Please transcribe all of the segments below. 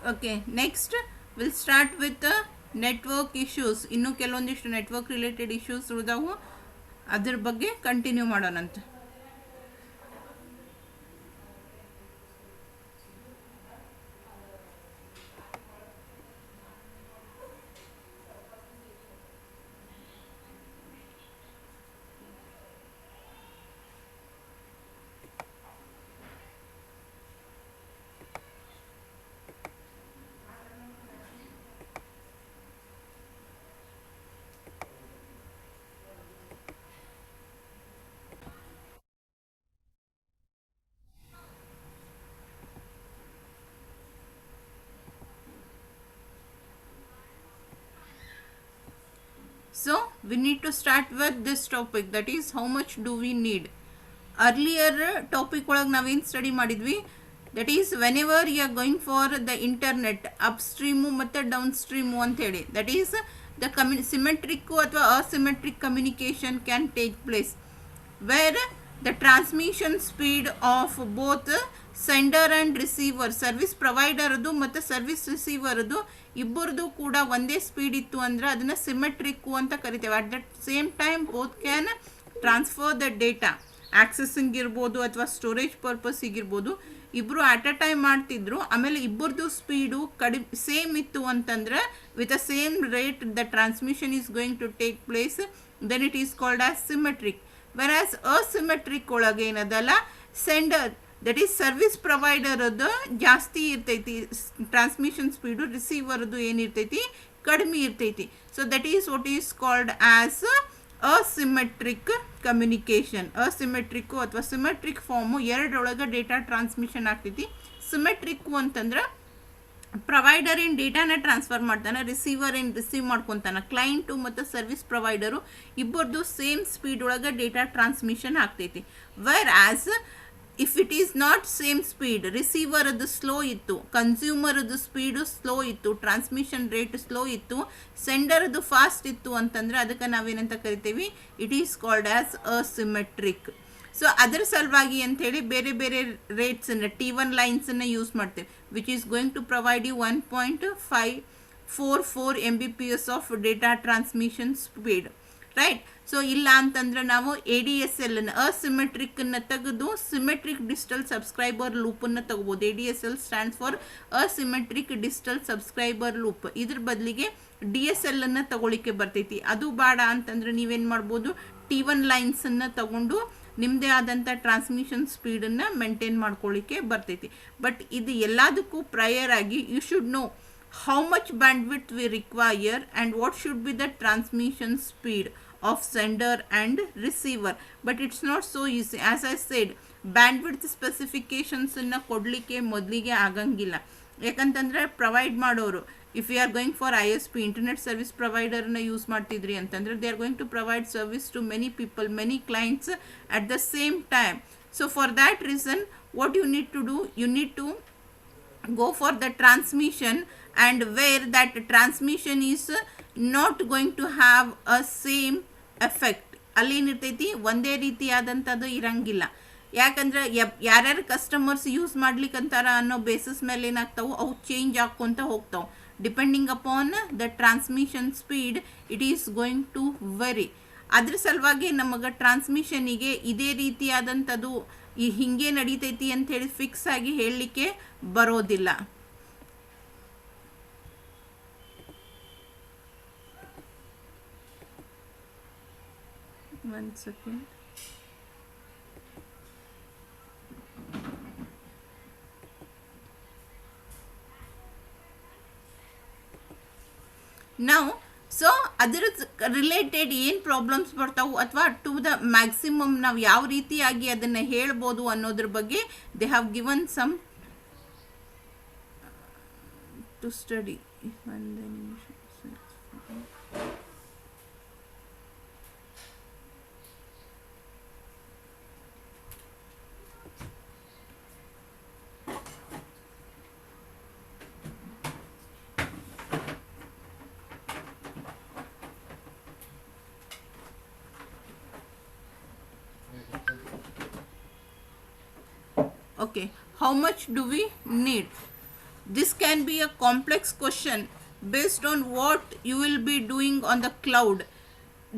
Okay, next we'll start with the network issues. ಇನ್ನು ಕೆಲವೊಂದಿಷ್ಟು network related issues ಉಳಿದಾವು, ಅದ್ರ ಬಗ್ಗೆ continue ಮಾಡೋಣಂತೆ. So we need to start with this topic, that is how much do we need. Earlier topic ಒಳಗೆ ನಾವೇನು study ಮಾಡಿದ್ವಿ, that is whenever you are going for the internet upstream ಮತ್ತು downstream ಅಂತೇಳಿ, that is the symmetric ಅಥವಾ asymmetric communication can take place where the transmission speed of both sender and receiver, service ಪ್ರೊವೈಡರ್ದು ಮತ್ತು service ರಿಸೀವರ್ದು ಇಬ್ಬರದು ಕೂಡ ಒಂದೇ speed ಇತ್ತು ಅಂದರೆ ಅದನ್ನು ಸಿಮೆಟ್ರಿಕ್ಕು ಅಂತ ಕರಿತೇವೆ. At that same time both can transfer the data, accessing ಇರ್ಬೋದು ಅಥವಾ ಸ್ಟೋರೇಜ್ ಪರ್ಪಸ್ಸಿಗಿರ್ಬೋದು, ಇಬ್ಬರು ಆಟ್ ಅ ಟೈಮ್ ಮಾಡ್ತಿದ್ರು. ಆಮೇಲೆ ಇಬ್ಬರದು ಸ್ಪೀಡು ಸೇಮ್ ಇತ್ತು ಅಂತಂದ್ರೆ with a same rate the transmission is going to take place, then it is called as symmetric. Whereas asymmetric ಒಳಗೆ ಏನದಲ್ಲ, ಸೆಂಡರ್ ದಟ್ ಈಸ್ ಸರ್ವಿಸ್ ಪ್ರೊವೈಡರದ್ದು ಜಾಸ್ತಿ ಇರ್ತೈತಿ ಟ್ರಾನ್ಸ್ಮಿಷನ್ ಸ್ಪೀಡು, ರಿಸೀವರ್ದು ಏನಿರ್ತೈತಿ ಕಡಿಮೆ ಇರ್ತೈತಿ. So that is what is called as asymmetric communication. Asymmetric ಅಥವಾ ಸಿಮೆಟ್ರಿಕ್ ಫಾರ್ಮು ಎರಡರೊಳಗೆ ಡೇಟಾ ಟ್ರಾನ್ಸ್ಮಿಷನ್ ಆಗ್ತೈತಿ. ಸಿಮೆಟ್ರಿಕ್ಕು ಅಂತಂದ್ರೆ ಪ್ರೊವೈಡರ್ ಏನು ಡೇಟಾನ ಟ್ರಾನ್ಸ್ಫರ್ ಮಾಡ್ತಾನೆ, ರಿಸೀವರ್ ಏನು ರಿಸೀವ್ ಮಾಡ್ಕೊತಾನೆ. ಕ್ಲೈಂಟು ಮತ್ತು ಸರ್ವಿಸ್ ಪ್ರೊವೈಡರು ಇಬ್ಬರದು ಸೇಮ್ ಸ್ಪೀಡ್ ಒಳಗೆ ಡೇಟಾ ಟ್ರಾನ್ಸ್ಮಿಷನ್ ಆಗ್ತೈತಿ. Whereas if it is not same speed, ರಿಸೀವರದ್ದು ಸ್ಲೋ ಇತ್ತು, ಕನ್ಸ್ಯೂಮರದ್ದು ಸ್ಪೀಡು ಸ್ಲೋ ಇತ್ತು, ಟ್ರಾನ್ಸ್ಮಿಷನ್ ರೇಟ್ ಸ್ಲೋ ಇತ್ತು, ಸೆಂಡರ್ದು ಫಾಸ್ಟ್ ಇತ್ತು ಅಂತಂದರೆ ಅದಕ್ಕೆ ನಾವೇನಂತ ಕರಿತೀವಿ, it is called as asymmetric. So ಅದರ ಸಲುವಾಗಿ ಅಂಥೇಳಿ ಬೇರೆ ಬೇರೆ ರೇಟ್ಸನ್ನು T1 ಲೈನ್ಸನ್ನು ಯೂಸ್ ಮಾಡ್ತೇವೆ, which is going to provide you 1.544 Mbps of data transmission speed, right. So ಇಲ್ಲ ಅಂತಂದ್ರೆ ನಾವು ADSL ಅಸಿಮೆಟ್ರಿಕ್ಕನ್ನು ತೆಗೆದು ಸಿಮೆಟ್ರಿಕ್ ಡಿಜಿಟಲ್ ಸಬ್ಸ್ಕ್ರೈಬರ್ ಲೂಪನ್ನು ತಗೋಬೋದು. ADSL stands for asymmetric digital subscriber loop. ಇದ್ರ ಬದಲಿಗೆ DSL ಅನ್ನು ತಗೊಳ್ಳಿಕ್ಕೆ ಬರ್ತೈತಿ. ಅದು ಬೇಡ ಅಂತಂದ್ರೆ ನೀವೇನು ಮಾಡ್ಬೋದು, T1 ಲೈನ್ಸನ್ನು ತಗೊಂಡು ನಿಮ್ಮದೇ ಆದಂಥ ಟ್ರಾನ್ಸ್ಮಿಷನ್ ಸ್ಪೀಡನ್ನು ಮೇಂಟೈನ್ ಮಾಡ್ಕೊಳ್ಳಿಕ್ಕೆ ಬರ್ತೈತಿ. ಬಟ್ ಇದು ಎಲ್ಲದಕ್ಕೂ ಪ್ರಯರ್ ಆಗಿ you should know how much bandwidth we require and what should be the transmission speed of sender and receiver. But it's not so easy. As I said, bandwidth specifications ಅನ್ನು ಕೊಡಲಿಕ್ಕೆ ಮೊದಲಿಗೆ ಆಗಂಗಿಲ್ಲ. ಯಾಕಂತಂದರೆ provide ಮಾಡೋರು, if you are going for ISP internet service ಪ್ರೊವೈಡರ್ನ use ಮಾಡ್ತಿದ್ರಿ ಅಂತಂದರೆ they are going to provide service to many people, many clients at the same time. So for that reason what you need to do, you need to go for the transmission, and where that transmission is not going to have a same effect. ಅಲ್ಲಿ ಏನಿರ್ತೈತಿ ಒಂದೇ ರೀತಿಯಾದಂಥದ್ದು ಇರಂಗಿಲ್ಲ. ಯಾಕಂದ್ರೆ ಯಾರ್ಯಾರು customers use ಮಾಡ್ಲಿಕ್ಕಂತಾರ ಅನ್ನೋ basis ಮೇಲೆ ಏನಾಗ್ತಾವೆ, ಅವು change ಆಕ್ಕೊಂತ ಹೋಗ್ತಾವೆ. Depending upon the transmission speed it is going to vary. ಅದ್ರ ಸಲುವಾಗಿ ನಮಗೆ ಟ್ರಾನ್ಸ್ಮಿಷನಿಗೆ ಇದೇ ರೀತಿಯಾದಂಥದ್ದು ಈ ಹಿಂಗೆ ನಡೀತೈತಿ ಅಂಥೇಳಿ ಫಿಕ್ಸ್ ಆಗಿ ಹೇಳಲಿಕ್ಕೆ ಬರೋದಿಲ್ಲ. One second. ನಾವು ಸೊ ಅದರ ರಿಲೇಟೆಡ್ ಏನು ಪ್ರಾಬ್ಲಮ್ಸ್ ಬರ್ತಾವೆ ಅಥವಾ ಟು ದ ಮ್ಯಾಕ್ಸಿಮಮ್ ನಾವು ಯಾವ ರೀತಿಯಾಗಿ ಅದನ್ನು ಹೇಳ್ಬೋದು ಅನ್ನೋದ್ರ ಬಗ್ಗೆ they have given some to study. ಒಂದು ನಿಮಿಷ. Okay, how much do we need? This can be a complex question based on what you will be doing on the cloud.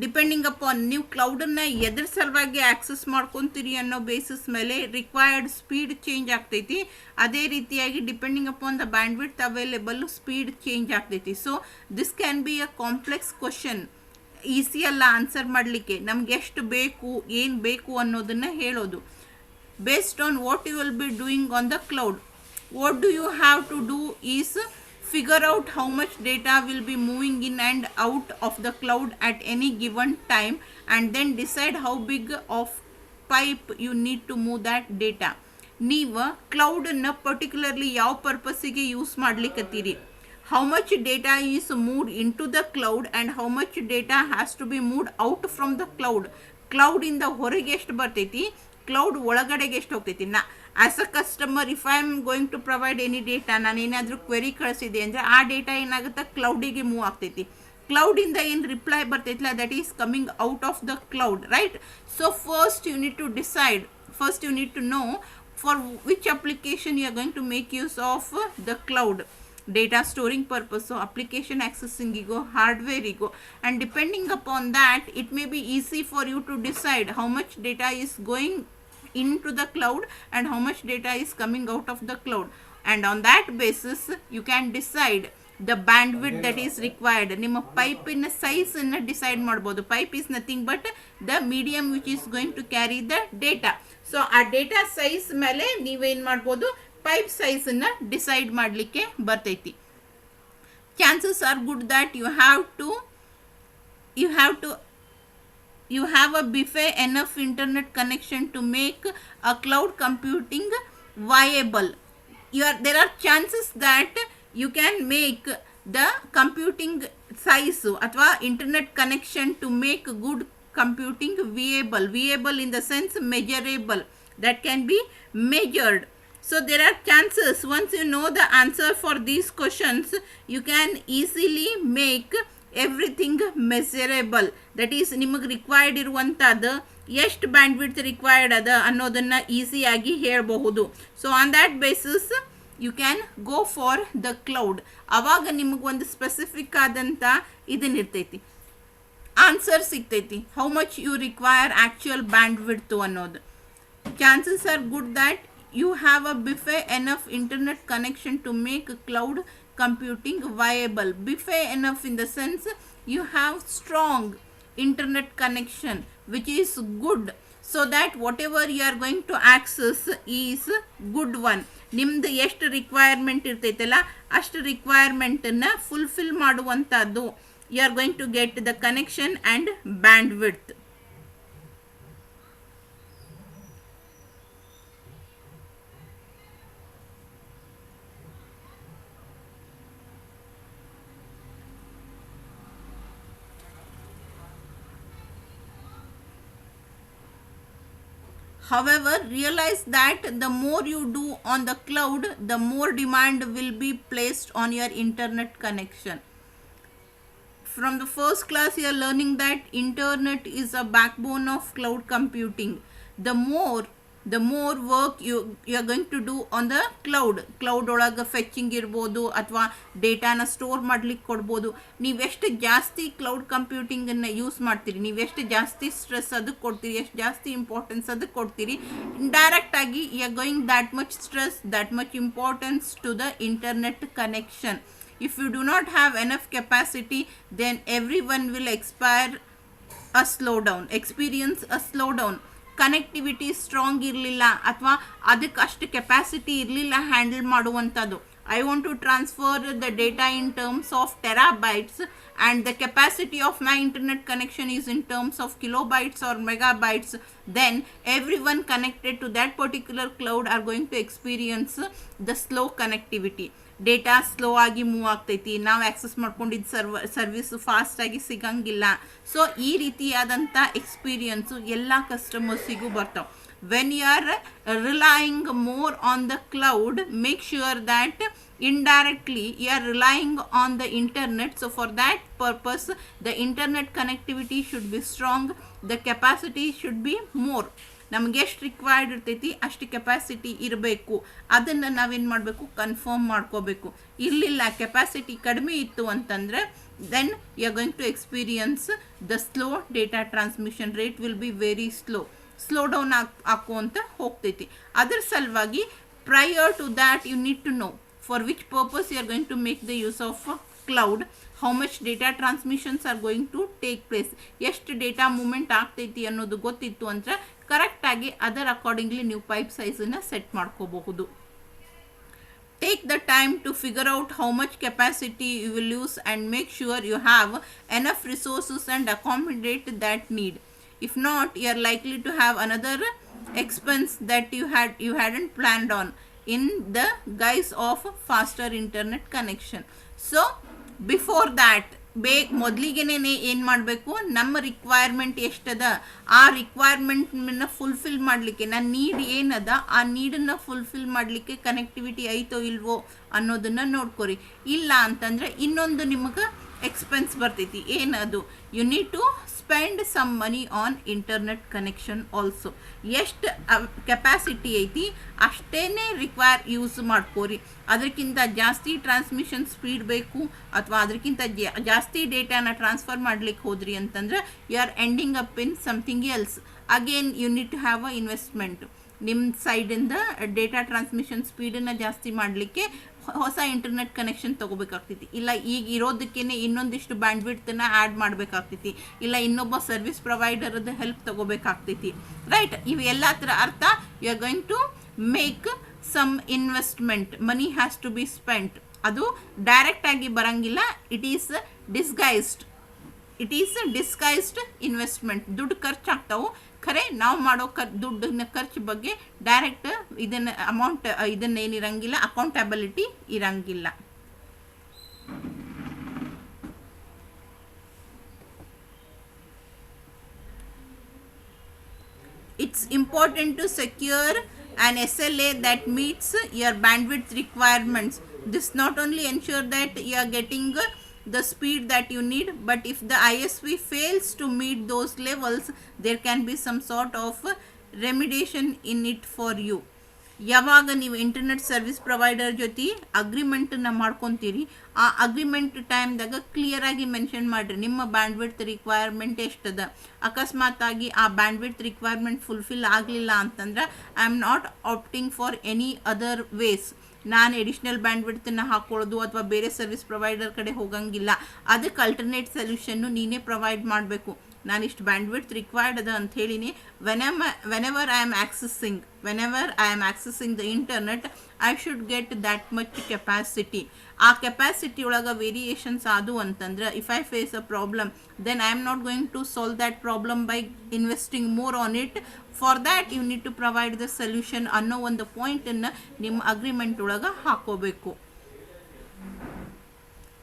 Depending upon ನೀವು ಕ್ಲೌಡನ್ನು ಎದ್ರ ಸಲುವಾಗಿ ಆಕ್ಸೆಸ್ ಮಾಡ್ಕೊತೀರಿ ಅನ್ನೋ basis ಮೇಲೆ required speed change ಆಗ್ತೈತಿ. ಅದೇ ರೀತಿಯಾಗಿ depending upon the bandwidth available speed change ಆಗ್ತೈತಿ. So this can be a complex question. Easy ಅಲ್ಲ ಆನ್ಸರ್ ಮಾಡಲಿಕ್ಕೆ. ನಮ್ಗೆ ಎಷ್ಟು ಬೇಕು, ಏನು ಬೇಕು ಅನ್ನೋದನ್ನು ಹೇಳೋದು. Based on what you will be doing on the cloud, what do you have to do is figure out how much data will be moving in and out of the cloud at any given time, and then decide how big of pipe you need to move that data. ನೀವು ಕ್ಲೌಡನ್ನು particularly ಯಾವ ಪರ್ಪಸ್ಸಿಗೆ use ಮಾಡ್ಲಿಕ್ಕತ್ತೀರಿ, how much data is moved into the cloud and how much data has to be moved out from the cloud. ಕ್ಲೌಡಿಂದ ಹೊರಗೆ ಎಷ್ಟು ಬರ್ತೈತಿ, cloud ಒಳಗಡೆಗೆ ಎಷ್ಟು ಹೋಗ್ತೈತಿ. As a customer if I am going to provide any data, ನಾನು ಏನಾದರೂ query ಕಳಿಸಿದೆ ಅಂದರೆ ಆ ಡೇಟಾ ಏನಾಗುತ್ತೆ, ಕ್ಲೌಡಿಗೆ ಮೂವ್ ಆಗ್ತೈತಿ. ಕ್ಲೌಡಿಂದ ಏನು ರಿಪ್ಲೈ ಬರ್ತೈತಿಲ್ಲ, that is coming out of the cloud, right? So first you need to decide, first you need to know for which application you are going to make use of the cloud. Data storing purpose, application ಆಕ್ಸೆಸಿಂಗಿಗೋ, ಹಾರ್ಡ್ವೇರಿಗೋ, and depending upon that it may be easy for you to decide how much data is going into the cloud and how much data is coming out of the cloud, and on that basis you can decide the bandwidth that is required. ನಿಮ್ಮ ಪೈಪಿನ ಸೈಜನ್ನು decide ಮಾಡ್ಬೋದು. Pipe is nothing but the medium which is going to carry the data. So ಆ data size ಮೇಲೆ ನೀವೇನು ಮಾಡ್ಬೋದು, pipe ಸೈಜನ್ನು decide ಮಾಡಲಿಕ್ಕೆ ಬರ್ತೈತಿ. Chances are good that you have a buffet enough internet connection to make a cloud computing viable. There are chances that you can make the computing size athwa internet connection to make good computing viable in the sense measurable, that can be measured. So there are chances, once you know the answer for these questions, you can easily make everything measurable. That is ನಿಮಗೆ required ಇರುವಂಥದ್ದು ಎಷ್ಟು bandwidth required ಅದ ಅನ್ನೋದನ್ನು ಈಸಿಯಾಗಿ ಹೇಳಬಹುದು. So on that basis you can go for the cloud. ಆವಾಗ ನಿಮಗೊಂದು specific ಆದಂಥ ಇದನ್ನಿರ್ತೈತಿ, ಆನ್ಸರ್ ಸಿಗ್ತೈತಿ, how much you require actual bandwidth ಅನ್ನೋದು. Chances are good that you have a buffet enough internet connection to make cloud computing viable. Buffet enough in the sense you have strong internet connection which is good, so that whatever you are going to access is good one. ನಿಮ್ದು ಎಷ್ಟು requirement ಇರ್ತೈತಲ್ಲ ಅಷ್ಟು ರಿಕ್ವೈರ್ಮೆಂಟನ್ನು fulfil ಮಾಡುವಂಥದ್ದು. You are going to get the connection and bandwidth. However, realize that the more you do on the cloud, the more demand will be placed on your internet connection. From the first class, you are learning that internet is a backbone of cloud computing. The more work you are going to do on the cloud ಒಳಗೆ fetching ಇರ್ಬೋದು ಅಥವಾ ಡೇಟಾನ store ಮಾಡ್ಲಿಕ್ಕೆ ಕೊಡ್ಬೋದು. ನೀವೆಷ್ಟು ಜಾಸ್ತಿ cloud ಕಂಪ್ಯೂಟಿಂಗನ್ನು use ಮಾಡ್ತೀರಿ, ನೀವೆಷ್ಟು ಜಾಸ್ತಿ ಸ್ಟ್ರೆಸ್ ಅದಕ್ಕೆ ಕೊಡ್ತೀರಿ, ಎಷ್ಟು ಜಾಸ್ತಿ ಇಂಪಾರ್ಟೆನ್ಸ್ ಅದಕ್ಕೆ ಕೊಡ್ತೀರಿ, ಡೈರೆಕ್ಟಾಗಿ you are going that much stress, that much importance to the internet connection. If you do not have enough capacity, then everyone will experience a slowdown. Connectivity strong ಇರಲಿಲ್ಲ ಅಥವಾ ಅದಕ್ಕೆ ಅಷ್ಟು ಕೆಪಾಸಿಟಿ ಇರಲಿಲ್ಲ ಹ್ಯಾಂಡಲ್ ಮಾಡುವಂಥದ್ದು. I want to transfer the data in terms of terabytes and the capacity of my internet connection is in terms of kilobytes or megabytes, then everyone connected to that particular cloud are going to experience the slow connectivity. Data slow ಆಗಿ move ಆಗ್ತೈತಿ, ನಾವು access ಮಾಡ್ಕೊಂಡಿದ್ದ service ಫಾಸ್ಟಾಗಿ ಸಿಗಂಗಿಲ್ಲ. So ಈ ರೀತಿಯಾದಂಥ experience ಎಲ್ಲ ಕಸ್ಟಮರ್ಸಿಗೂ ಬರ್ತಾವೆ. when you are relying more on the cloud, make sure that indirectly you are relying on the internet. So for that purpose the internet connectivity should be strong, the capacity should be more. ನಮಗೆ ಎಷ್ಟು required ಇರ್ತೈತಿ ಅಷ್ಟು capacity ಇರಬೇಕು. ಅದನ್ನು ನಾವೇನು ಮಾಡಬೇಕು, confirm ಮಾಡ್ಕೋಬೇಕು. ಇರಲಿಲ್ಲ, ಕೆಪಾಸಿಟಿ ಕಡಿಮೆ ಇತ್ತು ಅಂತಂದರೆ then you are going to experience the slow data transmission rate will be very slow down ಹಾಕುವಂತ ಹೋಗ್ತೈತಿ. ಅದರ ಸಲುವಾಗಿ prior to that you need to know for which purpose you are going to make the use of cloud, how much data transmissions are going to take place, ಎಷ್ಟು data movement ಆಗ್ತೈತಿ ಅನ್ನೋದು ಗೊತ್ತಿತ್ತು ಅಂದರೆ ಕರೆಕ್ಟಾಗಿ ಅದರ ಅಕಾರ್ಡಿಂಗ್ಲಿ ನೀವು pipe ಸೈಜನ್ನು set ಮಾಡ್ಕೋಬಹುದು. Take the time to figure out how much capacity you will use and make sure you have enough resources and accommodate that need. If not, you are likely to have another expense that you hadn't planned on in the guise of faster internet connection. So before that ಮೊದಲಿಗೆನೇ ಏನು ಮಾಡಬೇಕು, ನಮ್ಮ requirement ಎಷ್ಟದ ಆ ರಿಕ್ವೈರ್ಮೆಂಟ್ನ fulfil ಮಾಡಲಿಕ್ಕೆ ನನ್ನ need ಏನದ ಆ ನೀಡನ್ನು fulfil ಮಾಡಲಿಕ್ಕೆ connectivity ಐತೋ ಇಲ್ವೋ ಅನ್ನೋದನ್ನು ನೋಡ್ಕೊರಿ. ಇಲ್ಲ ಅಂತಂದರೆ ಇನ್ನೊಂದು ನಿಮಗೆ ಎಕ್ಸ್ಪೆನ್ಸ್ ಬರ್ತೈತಿ. ಏನದು, you need to spend some money on internet connection also. ಎಷ್ಟು ಕೆಪಾಸಿಟಿ ಐತಿ ಅಷ್ಟೇ ಯೂಸ್ ಮಾಡ್ಕೋರಿ. ಅದಕ್ಕಿಂತ ಜಾಸ್ತಿ ಟ್ರಾನ್ಸ್ಮಿಷನ್ ಸ್ಪೀಡ್ ಬೇಕು ಅಥವಾ ಅದಕ್ಕಿಂತ ಜಾಸ್ತಿ ಡೇಟಾನ ಟ್ರಾನ್ಸ್ಫರ್ ಮಾಡ್ಲಿಕ್ಕೆ ಹೋದ್ರಿ ಅಂತಂದ್ರೆ you are ending up in something else. Again you need to have a investment. ನಿಮ್ಮ ಸೈಡಿಂದ ಡೇಟಾ ಟ್ರಾನ್ಸ್ಮಿಷನ್ ಸ್ಪೀಡನ್ನು ಜಾಸ್ತಿ ಮಾಡಲಿಕ್ಕೆ ಹೊಸ ಇಂಟರ್ನೆಟ್ ಕನೆಕ್ಷನ್ ತೊಗೋಬೇಕಾಗ್ತೈತಿ. ಇಲ್ಲ ಈಗ ಇರೋದಕ್ಕೇ ಇನ್ನೊಂದಿಷ್ಟು ಬ್ಯಾಂಡ್ವಿಡ್ತನ್ನು ಆ್ಯಡ್ ಮಾಡಬೇಕಾಗ್ತೈತಿ. ಇಲ್ಲ ಇನ್ನೊಬ್ಬ ಸರ್ವಿಸ್ ಪ್ರೊವೈಡರ್ದು ಹೆಲ್ಪ್ ತೊಗೋಬೇಕಾಗ್ತೈತಿ. ರೈಟ್, ಇವೆಲ್ಲ ಥರ ಅರ್ಥ. You are going to make some investment, money has to be spent. ಅದು ಡೈರೆಕ್ಟಾಗಿ ಬರಂಗಿಲ್ಲ, ಇಟ್ ಈಸ್ ಡಿಸ್ಗೈಸ್ಡ್ ಇನ್ವೆಸ್ಟ್ಮೆಂಟ್. ದುಡ್ಡು ಖರ್ಚಾಗ್ತಾವೆ, ಖರೆ ನಾವು ಮಾಡೋ ದುಡ್ಡಿನ ಖರ್ಚು ಬಗ್ಗೆ ಡೈರೆಕ್ಟ್ ಇದನ್ನು ಅಮೌಂಟ್ ಇದನ್ನೇನಿರಂಗಿಲ್ಲ, ಅಕೌಂಟಬಿಲಿಟಿ ಇರಂಗಿಲ್ಲ. It's important to secure an SLA that meets your bandwidth requirements. This not only ensure that you are getting the speed that you need, but if the ISP fails to meet those levels, there can be some sort of remediation in it for you. ಯಾವಾಗ ನೀವು internet service provider ಜೊತೆ ಅಗ್ರಿಮೆಂಟನ್ನು ಮಾಡ್ಕೊತೀರಿ, ಆ agreement ಟೈಮ್ದಾಗ ಕ್ಲಿಯರಾಗಿ mention ಮಾಡಿರಿ ನಿಮ್ಮ bandwidth requirement ಎಷ್ಟದ. ಅಕಸ್ಮಾತಾಗಿ ಆ ಬ್ಯಾಂಡ್ವಿಡ್ತ್ ರಿಕ್ವೈರ್ಮೆಂಟ್ ಫುಲ್ಫಿಲ್ ಆಗಲಿಲ್ಲ ಅಂತಂದ್ರೆ I am not opting for any other ways. ನಾನು ಎಡಿಷ್ನಲ್ ಬ್ಯಾಂಡ್ವಿಡ್ತನ್ನು ಹಾಕೊಳ್ಳೋದು ಅಥವಾ ಬೇರೆ ಸರ್ವಿಸ್ ಪ್ರೊವೈಡರ್ ಕಡೆ ಹೋಗಂಗಿಲ್ಲ. ಅದಕ್ಕೆ ಅಲ್ಟರ್ನೇಟ್ ಸೊಲ್ಯೂಷನ್ನು ನೀನೇ ಪ್ರೊವೈಡ್ ಮಾಡಬೇಕು. ನಾನು ಇಷ್ಟು ಬ್ಯಾಂಡ್ವಿಡ್ತ್ ರಿಕ್ವೈರ್ಡ್ ಅದ ಅಂತ ಹೇಳಿನಿ. Whenever I am accessing the internet I should get that much capacity. ಆ ಕೆಪಾಸಿಟಿ ಒಳಗೆ ವೇರಿಯೇಷನ್ಸ್ ಆದವು ಅಂತಂದ್ರೆ if I face a problem then I am not going to solve that problem by investing more on it. For that you need to provide the solution ಅನ್ನೋ ಒಂದು ಪಾಯಿಂಟನ್ನು ನಿಮ್ಮ agreement ಒಳಗೆ ಹಾಕೋಬೇಕು.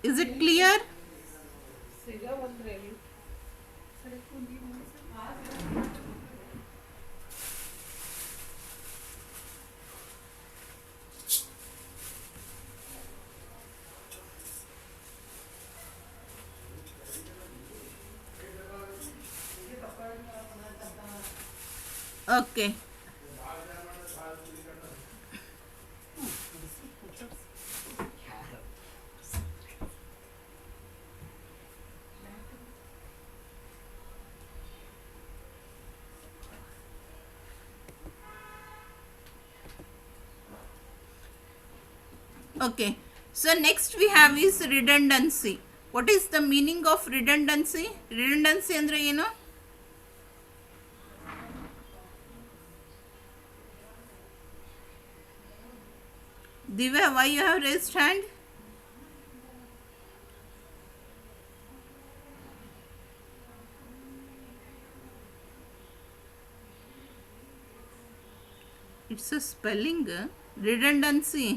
Is it clear? Okay. Okay, so next we have is redundancy. What is the meaning of redundancy? Redundancy andre ಏನು? Divya, why you have raised hand? It's a spelling, redundancy.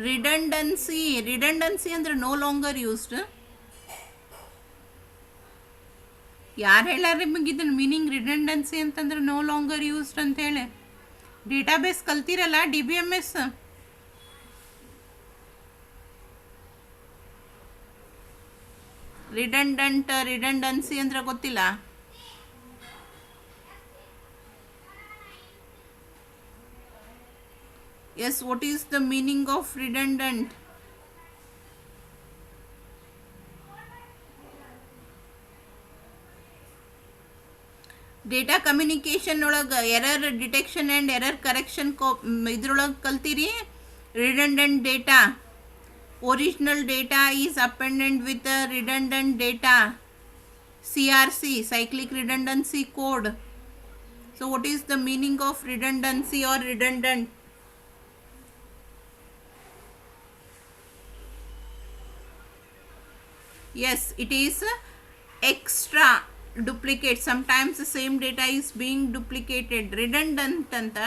Redundancy ಅಂದ್ರೆ no longer used. ಯಾರು ಹೇಳ್ಯಾರ ನಿಮಗೆ ಇದನ್ನ meaning redundancy ಅಂತಂದ್ರೆ no longer used ಅಂತ ಹೇಳಿ? Database ಕಲ್ತಿರಲ್ಲ, DBMS. ರಿಡಂಡೆನ್ಸಿ ಅಂದ್ರೆ ಗೊತ್ತಿಲ್ಲ? Yes, what is the meaning of redundant? Data communication ಒಳಗೆ error detection and error correction ಇದ್ರೊಳಗೆ ಕಲ್ತೀರಿ. Redundant data, original data is appended with redundant data, CRC, cyclic redundancy code. So what is the meaning of redundancy or redundant? Yes, it is extra duplicate. Sometimes the same data is being duplicated. Redundant ಅಂತ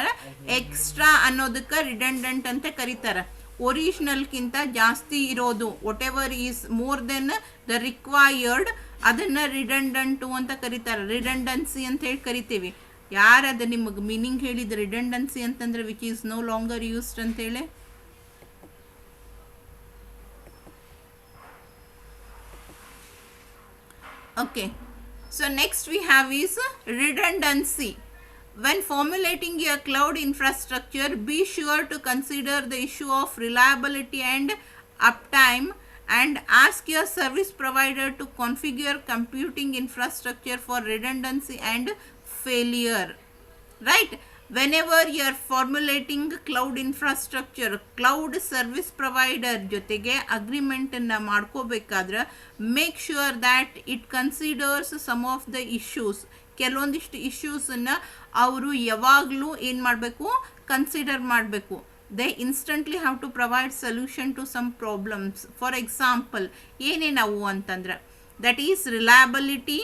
extra ಅನ್ನೋದಕ್ಕೆ redundant ಅಂತ ಕರೀತಾರೆ. ಒರಿಜಿನಲ್ಗಿಂತ ಜಾಸ್ತಿ ಇರೋದು, what ever is more than the required, ಅದನ್ನು ರಿಡಂಡೆಂಟು ಅಂತ ಕರೀತಾರೆ. Redundancy ಅಂತ ಹೇಳಿ ಕರಿತೀವಿ. ಯಾರದು ನಿಮಗೆ ಮೀನಿಂಗ್ ಹೇಳಿದ ರಿಡಂಡೆನ್ಸಿ ಅಂತಂದ್ರೆ which is no longer used ಅಂತೇಳಿ? Okay, so next we have is redundancy. When formulating your cloud infrastructure, be sure to consider the issue of reliability and uptime, and ask your service provider to configure computing infrastructure for redundancy and failure. Right? Whenever you are formulating cloud infrastructure, cloud service provider ಜೊತೆಗೆ ಅಗ್ರಿಮೆಂಟನ್ನು ಮಾಡ್ಕೋಬೇಕಾದ್ರೆ make sure that it considers some of the issues. ಕೆಲವೊಂದಿಷ್ಟು ಇಶ್ಯೂಸನ್ನು ಅವರು ಯಾವಾಗಲೂ ಏನು ಮಾಡಬೇಕು, consider ಮಾಡಬೇಕು. They instantly have to provide solution to some problems. For example ಏನೇನವು ಅಂತಂದ್ರೆ, that is reliability.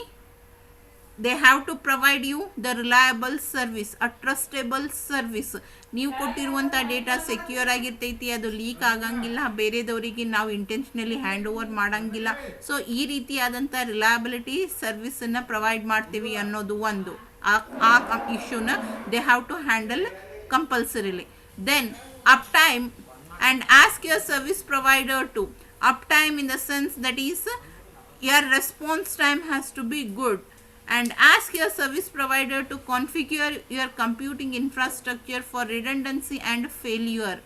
they have to provide you the reliable service, a trustable service. ನೀವು ಕೊಟ್ಟಿರುವಂಥ ಡೇಟಾ ಸೆಕ್ಯೂರ್ ಆಗಿರ್ತೈತಿ, ಅದು ಲೀಕ್ ಆಗಂಗಿಲ್ಲ, ಬೇರೆದವರಿಗೆ ನಾವು ಇಂಟೆನ್ಷನಲಿ ಹ್ಯಾಂಡ್ ಓವರ್ ಮಾಡಂಗಿಲ್ಲ. ಸೊ ಈ ರೀತಿಯಾದಂಥ ರಿಲಯಬಿಲಿಟಿ ಸರ್ವಿಸನ್ನು ಪ್ರೊವೈಡ್ ಮಾಡ್ತೀವಿ ಅನ್ನೋದು ಒಂದು. ಆ ಇಶ್ಯೂನ they have to handle compulsorily. Then uptime, and ask your service provider to uptime in the sense that is your response time has to be good. And ask your service provider to configure your computing infrastructure for redundancy and failure.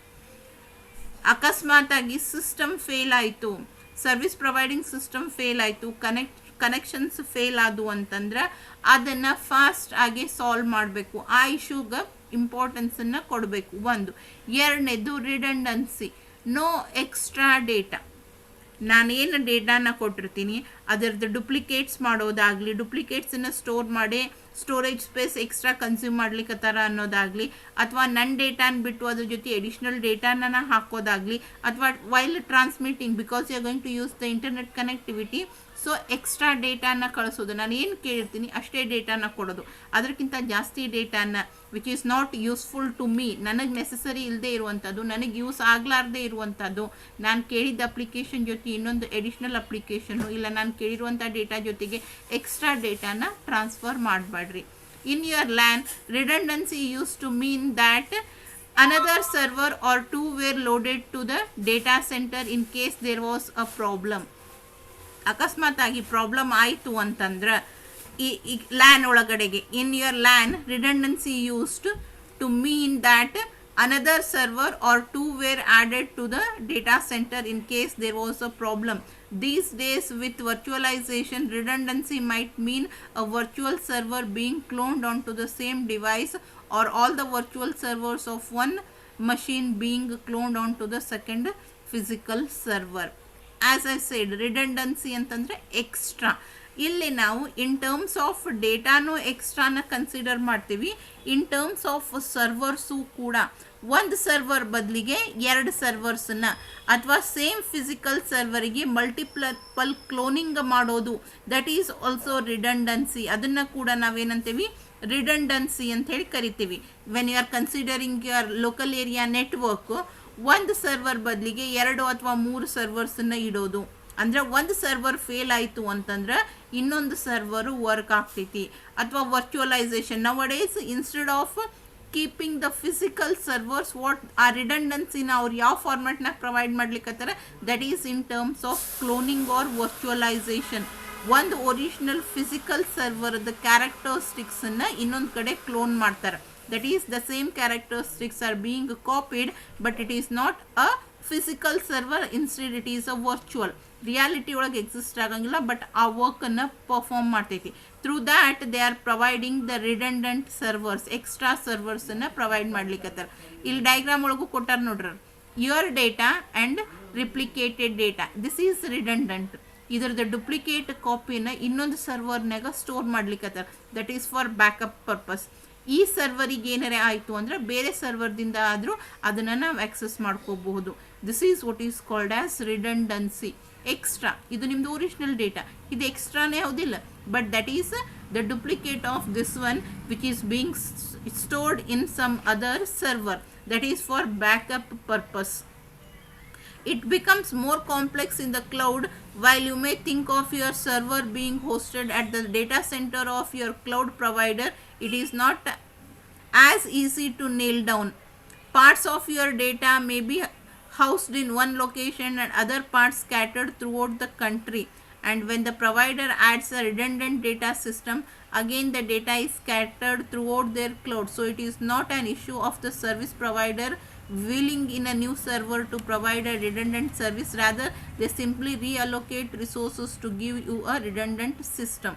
ಅಕಸ್ಮಾತಾಗಿ system fail ಆಯಿತು, service providing system fail ಆಯಿತು, connections fail ಆದವು ಅಂತಂದ್ರೆ ಅದನ್ನು fast ಆಗಿ solve ಮಾಡಬೇಕು. ಆ ಇಶ್ಯೂಗೆ ಇಂಪಾರ್ಟೆನ್ಸನ್ನು ಕೊಡಬೇಕು. ಒಂದು. ಎರಡನೇದು ರಿಡಂಡೆನ್ಸಿ, ನೋ ಎಕ್ಸ್ಟ್ರಾ ಡೇಟಾ. ನಾನೇನು ಡೇಟಾನ ಕೊಟ್ಟಿರ್ತೀನಿ ಅದರದ್ದು ಡುಪ್ಲಿಕೇಟ್ಸ್ ಮಾಡೋದಾಗಲಿ, ಡುಪ್ಲಿಕೇಟ್ಸನ್ನು ಸ್ಟೋರ್ ಮಾಡಿ ಸ್ಟೋರೇಜ್ ಸ್ಪೇಸ್ ಎಕ್ಸ್ಟ್ರಾ ಕನ್ಸ್ಯೂಮ್ ಮಾಡ್ಲಿಕ್ಕತ್ತಾರ ಅನ್ನೋದಾಗಲಿ, ಅಥವಾ ನನ್ನ ಡೇಟಾನ ಬಿಟ್ಟು ಅದ್ರ ಜೊತೆ ಎಡಿಷ್ನಲ್ ಡೇಟಾನ ಹಾಕೋದಾಗಲಿ, ಅಥವಾ while transmitting because you are going to use the internet connectivity, so extra ಡೇಟಾನ ಕಳಿಸೋದು. ನಾನು ಏನು ಕೇಳಿರ್ತೀನಿ ಅಷ್ಟೇ ಡೇಟಾನ ಕೊಡೋದು. ಅದಕ್ಕಿಂತ ಜಾಸ್ತಿ ಡೇಟಾನ which is not useful to me, ನನಗೆ ನೆಸಸರಿ ಇಲ್ಲದೆ ಇರುವಂಥದ್ದು, ನನಗೆ ಯೂಸ್ ಆಗಲಾರ್ದೇ ಇರುವಂಥದ್ದು, ನಾನು ಕೇಳಿದ ಅಪ್ಲಿಕೇಶನ್ ಜೊತೆ ಇನ್ನೊಂದು ಎಡಿಷ್ನಲ್ ಅಪ್ಲಿಕೇಶನ್ನು, ಇಲ್ಲ ನಾನು ಕೇಳಿರುವಂಥ ಡೇಟಾ ಜೊತೆಗೆ ಎಕ್ಸ್ಟ್ರಾ ಡೇಟಾನ ಟ್ರಾನ್ಸ್ಫರ್ ಮಾಡಬೇಡ್ರಿ. In your LAN, redundancy used to mean that another server or two were loaded to the data center in case there was a problem. ಅಕಸ್ಮಾತಾಗಿ ಪ್ರಾಬ್ಲಮ್ ಆಯಿತು ಅಂತಂದ್ರೆ ಈ LAN ಒಳಗಡೆಗೆ, in your LAN, redundancy used to mean that another server or two were added to the data center in case there was a problem. These days with virtualization, redundancy might mean a virtual server being cloned onto the same device, or all the virtual servers of one machine being cloned onto the second physical server. As I said, redundancy ಅಂತಂದರೆ extra. ಇಲ್ಲಿ ನಾವು ಇನ್ terms of ಡೇಟಾನು ಎಕ್ಸ್ಟ್ರಾನ consider ಮಾಡ್ತೀವಿ, ಇನ್ terms of ಸರ್ವರ್ಸು ಕೂಡ. ಒಂದು server ಬದಲಿಗೆ ಎರಡು ಸರ್ವರ್ಸನ್ನು, ಅಥವಾ ಸೇಮ್ ಫಿಸಿಕಲ್ ಸರ್ವರಿಗೆ ಮಲ್ಟಿಪಲ್ ಕ್ಲೋನಿಂಗ್ ಮಾಡೋದು, ದಟ್ ಈಸ್ ಆಲ್ಸೋ ರಿಡಂಡೆನ್ಸಿ. ಅದನ್ನು ಕೂಡ ನಾವೇನಂತೀವಿ, ರಿಡಂಡೆನ್ಸಿ ಅಂತ ಹೇಳಿ ಕರಿತೀವಿ. When you are considering your local area network, ಒಂದು ಸರ್ವರ್ ಬದಲಿಗೆ 2 ಅಥವಾ 3 ಸರ್ವರ್ಸನ್ನು ಇಡೋದು. ಅಂದರೆ ಒಂದು ಸರ್ವರ್ ಫೇಲ್ ಆಯಿತು ಅಂತಂದ್ರೆ ಇನ್ನೊಂದು ಸರ್ವರು ವರ್ಕ್ ಆಗ್ತೈತಿ. ಅಥವಾ virtualization nowadays instead of keeping the physical servers what ಆ ರಿಡಂಡೆನ್ಸಿನ ಅವ್ರು ಯಾವ ಫಾರ್ಮ್ಯಾಟ್ನಾಗ ಪ್ರೊವೈಡ್ ಮಾಡ್ಲಿಕ್ಕತ್ತಾರ, that is in terms of cloning or virtualization. ಒಂದು ಒರಿಜಿನಲ್ ಫಿಸಿಕಲ್ ಸರ್ವರ್ದ ಕ್ಯಾರೆಕ್ಟರಿಸ್ಟಿಕ್ಸನ್ನು ಇನ್ನೊಂದು ಕಡೆ ಕ್ಲೋನ್ ಮಾಡ್ತಾರೆ. That is the same characteristics are being copied but it is not a physical server, instead it is a virtual. Reality ಒಳಗೆ exist ಆಗಂಗಿಲ್ಲ but ಆ ವರ್ಕನ್ನು ಪರ್ಫಾರ್ಮ್ ಮಾಡ್ತೈತಿ. Through that they are providing the redundant servers, extra ಸರ್ವರ್ಸನ್ನು provide ಮಾಡ್ಲಿಕ್ಕತ್ತಾರ. ಇಲ್ಲಿ diagram ಒಳಗೂ ಕೊಟ್ಟಾರ ನೋಡ್ರಿ, your data and replicated data this is redundant. ಇದರದ ಡುಪ್ಲಿಕೇಟ್ ಕಾಪಿನ ಇನ್ನೊಂದು ಸರ್ವರ್ನಾಗ ಸ್ಟೋರ್ ಮಾಡ್ಲಿಕ್ಕತ್ತಾರ. That is for backup purpose. ಈ ಸರ್ವರಿಗೆ ಏನಾರೇ ಆಯಿತು ಅಂದರೆ ಬೇರೆ ಸರ್ವರ್ದಿಂದ ಆದರೂ ಅದನ್ನು ನಾವು ಆಕ್ಸೆಸ್ ಮಾಡ್ಕೋಬಹುದು. This is what is called as redundancy. Extra ಇದು ನಿಮ್ಮದು ಒರಿಜಿನಲ್ ಡೇಟಾ, ಇದು ಎಕ್ಸ್ಟ್ರಾನೇ ಯಾವುದಿಲ್ಲ, but that is the duplicate of this one which is being stored in some other server. That is for backup purpose. It becomes more complex in the cloud. While you may think of your server being hosted at the data center of your cloud provider, it is not as easy to nail down. Parts of your data may be housed in one location and other parts scattered throughout the country. And when the provider adds a redundant data system, again the data is scattered throughout their cloud. So it is not an issue of the service provider willing in a new server to provide a redundant service. Rather, they simply reallocate resources to give you a redundant system.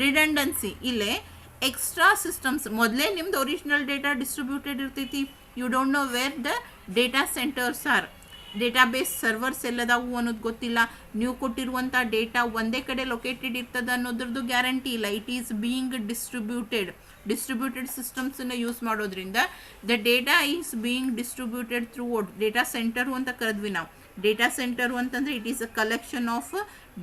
Redundancy ಇಲ್ಲೇ extra systems. ಮೊದಲೇ ನಿಮ್ದು original data distributed ಇರ್ತೈತಿ. You don't know where the data centres are. Database servers ಎಲ್ಲದಾವು ಅನ್ನೋದು ಗೊತ್ತಿಲ್ಲ. ನೀವು ಕೊಟ್ಟಿರುವಂಥ ಡೇಟಾ ಒಂದೇ ಕಡೆ ಲೊಕೇಟೆಡ್ ಇರ್ತದೆ ಅನ್ನೋದ್ರದ್ದು ಗ್ಯಾರಂಟಿ ಇಲ್ಲ. ಇಟ್ ಈಸ್ ಬೀಯಿಂಗ್ ಡಿಸ್ಟ್ರಿಬ್ಯೂಟೆಡ್ ಸಿಸ್ಟಮ್ಸನ್ನು ಯೂಸ್ ಮಾಡೋದ್ರಿಂದ the data is being distributed through data centre ಅಂತ ಕರೆದ್ವಿ ನಾವು. ಡೇಟಾ ಸೆಂಟರು ಅಂತಂದರೆ it is a collection of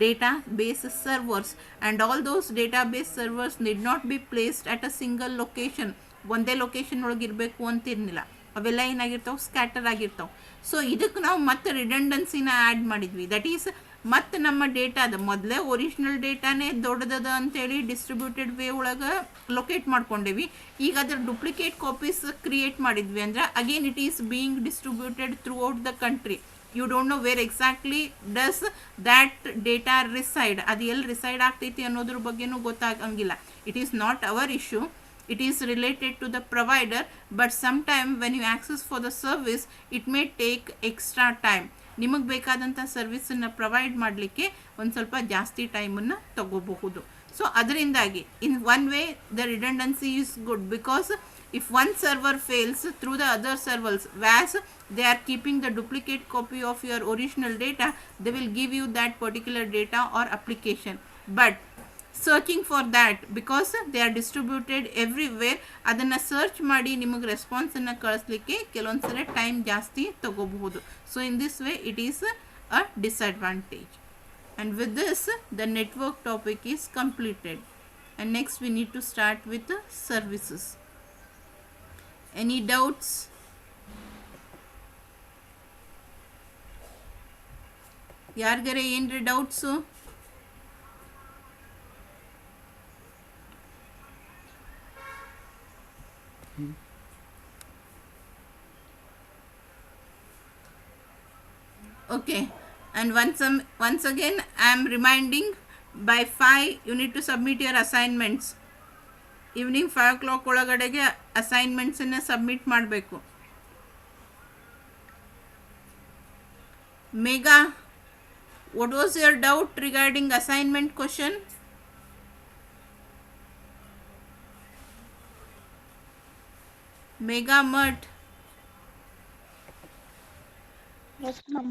database servers and all those database servers need not be placed at a single location. ಒಂದೇ location ಒಳಗೆ ಇರಬೇಕು ಅಂತಿರ್ಲಿಲ್ಲ, ಅವೆಲ್ಲ ಏನಾಗಿರ್ತಾವೆ, scatter ಆಗಿರ್ತಾವೆ. So ಇದಕ್ಕೆ ನಾವು ಮತ್ತೆ ರಿಡಂಡೆನ್ಸಿನ ಆ್ಯಡ್ ಮಾಡಿದ್ವಿ. ದಟ್ ಈಸ್ ಮತ್ತು ನಮ್ಮ ಡೇಟಾದ ಮೊದಲೇ ಒರಿಜಿನಲ್ ಡೇಟಾನೇ ದೊಡ್ಡದದ ಅಂತೇಳಿ ಡಿಸ್ಟ್ರಿಬ್ಯೂಟೆಡ್ ವೇ ಒಳಗೆ ಲೊಕೇಟ್ ಮಾಡ್ಕೊಂಡೇವಿ. ಈಗ ಅದರ ಡುಪ್ಲಿಕೇಟ್ ಕಾಪೀಸ್ ಕ್ರಿಯೇಟ್ ಮಾಡಿದ್ವಿ ಅಂದರೆ again it is being distributed throughout the country. You don't know where exactly does that data reside. ಅದು ಎಲ್ಲಿ ರಿಸೈಡ್ ಆಗ್ತೈತಿ ಅನ್ನೋದ್ರ ಬಗ್ಗೆನೂ ಗೊತ್ತಾಗಂಗಿಲ್ಲ. It is not our issue. It is related to the provider, but sometime when you access for the service it may take extra time. ನಿಮಗೆ ಬೇಕಾದಂಥ ಸರ್ವಿಸನ್ನು provide ಮಾಡಲಿಕ್ಕೆ ಒಂದು ಸ್ವಲ್ಪ ಜಾಸ್ತಿ ಟೈಮನ್ನು ತಗೋಬಹುದು. ಸೊ ಅದರಿಂದಾಗಿ in one way the redundancy is good because if one server fails through the other servers, whereas they are keeping the duplicate copy of your original data, they will give you that particular data or application. But searching for that because they are distributed everywhere, ಅದನ್ನು search ಮಾಡಿ ನಿಮಗೆ ರೆಸ್ಪಾನ್ಸನ್ನು ಕಳಿಸ್ಲಿಕ್ಕೆ ಕೆಲವೊಂದ್ಸಲ time ಜಾಸ್ತಿ ತಗೋಬಹುದು. So in this way it is a disadvantage. and with this the network topic is completed, and next we need to start with the services. Any doubts? ಯಾರಿಗಾರೆ ಏನ್ರಿ doubts? Okay, and once again I am reminding, by 5 you need to submit your assignments. Evening 5 o'clock ಒಳಗಡೆಗೆ ಅಸೈನ್ಮೆಂಟ್ಸನ್ನು submit ಮಾಡಬೇಕು. Megha, what was your doubt regarding assignment question? Megha Math. Yes, ma'am.